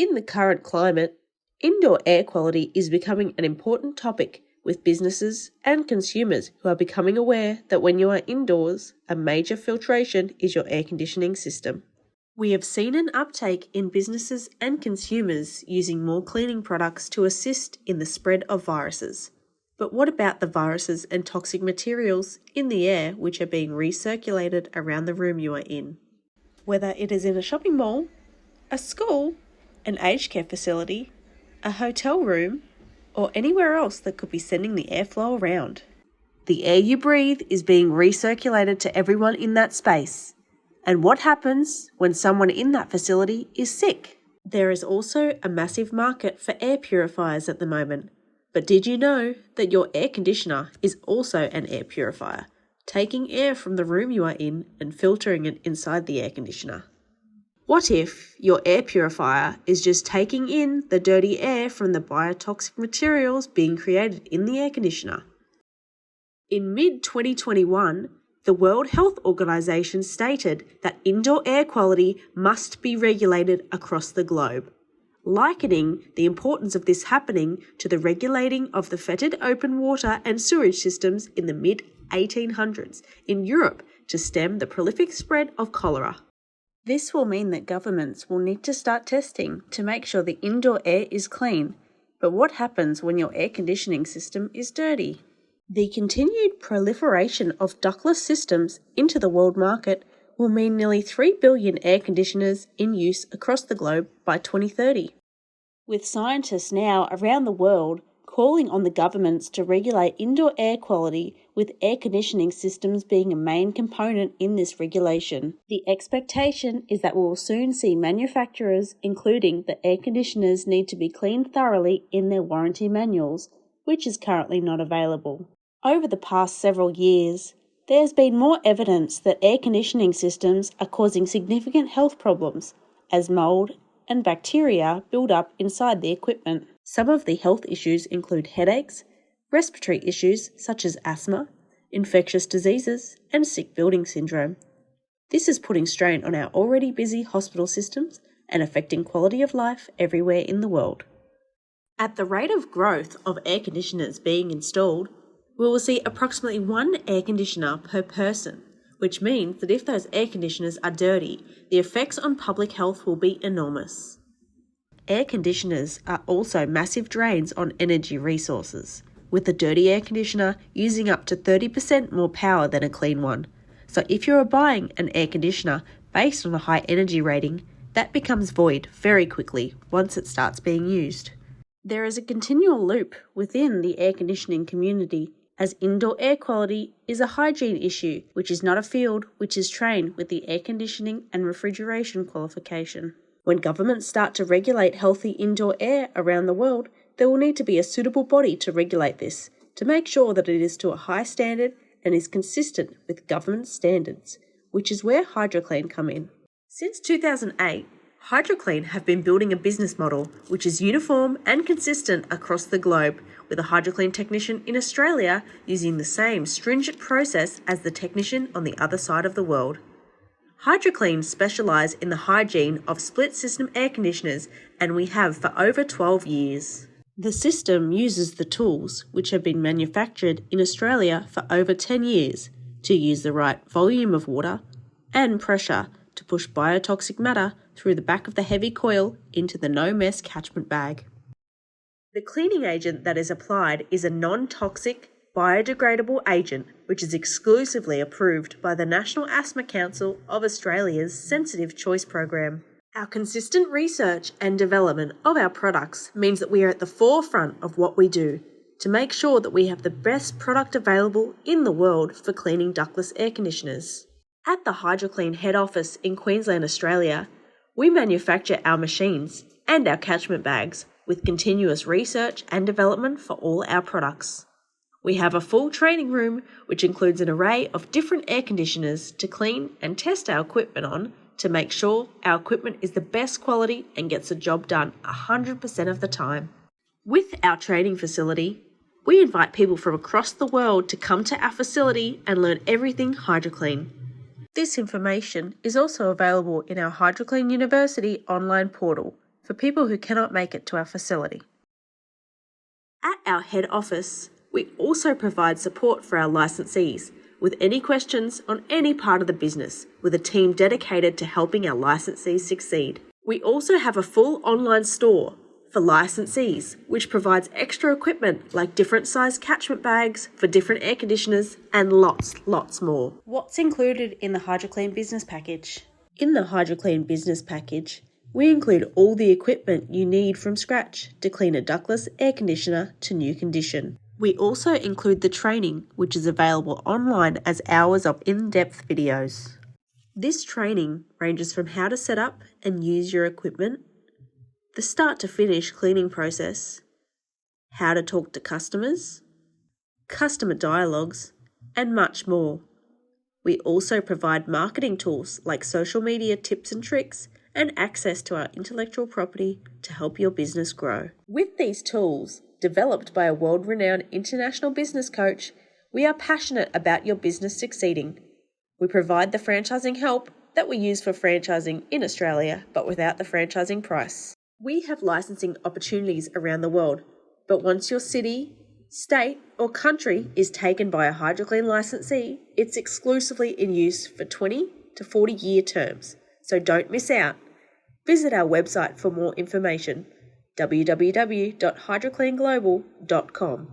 In the current climate, indoor air quality is becoming an important topic with businesses and consumers who are becoming aware that when you are indoors, a major filtration is your air conditioning system. We have seen an uptake in businesses and consumers using more cleaning products to assist in the spread of viruses. But what about the viruses and toxic materials in the air which are being recirculated around the room you are in? Whether it is in a shopping mall, a school, an aged care facility, a hotel room, or anywhere else that could be sending the airflow around. The air you breathe is being recirculated to everyone in that space. And what happens when someone in that facility is sick? There is also a massive market for air purifiers at the moment. But did you know that your air conditioner is also an air purifier, taking air from the room you are in and filtering it inside the air conditioner? What if your air purifier is just taking in the dirty air from the biotoxic materials being created in the air conditioner? In mid-2021, the World Health Organization stated that indoor air quality must be regulated across the globe, likening the importance of this happening to the regulating of the fetid open water and sewage systems in the mid-1800s in Europe to stem the prolific spread of cholera. This will mean that governments will need to start testing to make sure the indoor air is clean. But what happens when your air conditioning system is dirty? The continued proliferation of ductless systems into the world market will mean nearly 3 billion air conditioners in use across the globe by 2030. With scientists now around the world calling on the governments to regulate indoor air quality, with air conditioning systems being a main component in this regulation. The expectation is that we will soon see manufacturers including that air conditioners need to be cleaned thoroughly in their warranty manuals, which is currently not available. Over the past several years, there has been more evidence that air conditioning systems are causing significant health problems as mold and bacteria build up inside the equipment. Some of the health issues include headaches, respiratory issues such as asthma, infectious diseases, and sick building syndrome. This is putting strain on our already busy hospital systems and affecting quality of life everywhere in the world. At the rate of growth of air conditioners being installed, we will see approximately 1 air conditioner per person, which means that if those air conditioners are dirty, the effects on public health will be enormous. Air conditioners are also massive drains on energy resources, with a dirty air conditioner using up to 30% more power than a clean one. So if you are buying an air conditioner based on a high energy rating, that becomes void very quickly once it starts being used. There is a continual loop within the air conditioning community, as indoor air quality is a hygiene issue, which is not a field which is trained with the air conditioning and refrigeration qualification. When governments start to regulate healthy indoor air around the world, there will need to be a suitable body to regulate this, to make sure that it is to a high standard and is consistent with government standards, which is where HydroClean come in. Since 2008, HydroClean have been building a business model which is uniform and consistent across the globe, with a HydroClean technician in Australia using the same stringent process as the technician on the other side of the world. HydroClean specialise in the hygiene of split-system air conditioners, and we have for over 12 years. The system uses the tools which have been manufactured in Australia for over 10 years to use the right volume of water and pressure to push biotoxic matter through the back of the heavy coil into the no-mess catchment bag. The cleaning agent that is applied is a non-toxic, biodegradable agent which is exclusively approved by the National Asthma Council of Australia's Sensitive Choice Program. Our consistent research and development of our products means that we are at the forefront of what we do to make sure that we have the best product available in the world for cleaning ductless air conditioners. At the HydroClean head office in Queensland, Australia, we manufacture our machines and our catchment bags with continuous research and development for all our products. We have a full training room which includes an array of different air conditioners to clean and test our equipment on to make sure our equipment is the best quality and gets the job done 100% of the time. With our training facility, we invite people from across the world to come to our facility and learn everything HydroClean. This information is also available in our HydroClean University online portal for people who cannot make it to our facility. At our head office, we also provide support for our licensees with any questions on any part of the business, with a team dedicated to helping our licensees succeed. We also have a full online store for licensees, which provides extra equipment like different size catchment bags for different air conditioners and lots more. What's included in the HydroClean Business Package? In the HydroClean Business Package, we include all the equipment you need from scratch to clean a ductless air conditioner to new condition. We also include the training, which is available online as hours of in-depth videos. This training ranges from how to set up and use your equipment, the start to finish cleaning process, how to talk to customers, customer dialogues, and much more. We also provide marketing tools like social media tips and tricks and access to our intellectual property to help your business grow. With these tools, developed by a world-renowned international business coach, we are passionate about your business succeeding. We provide the franchising help that we use for franchising in Australia, but without the franchising price. We have licensing opportunities around the world, but once your city, state, or country is taken by a HydroClean licensee, it's exclusively in use for 20 to 40-year terms, so don't miss out. Visit our website for more information, www.hydrocleanglobal.com.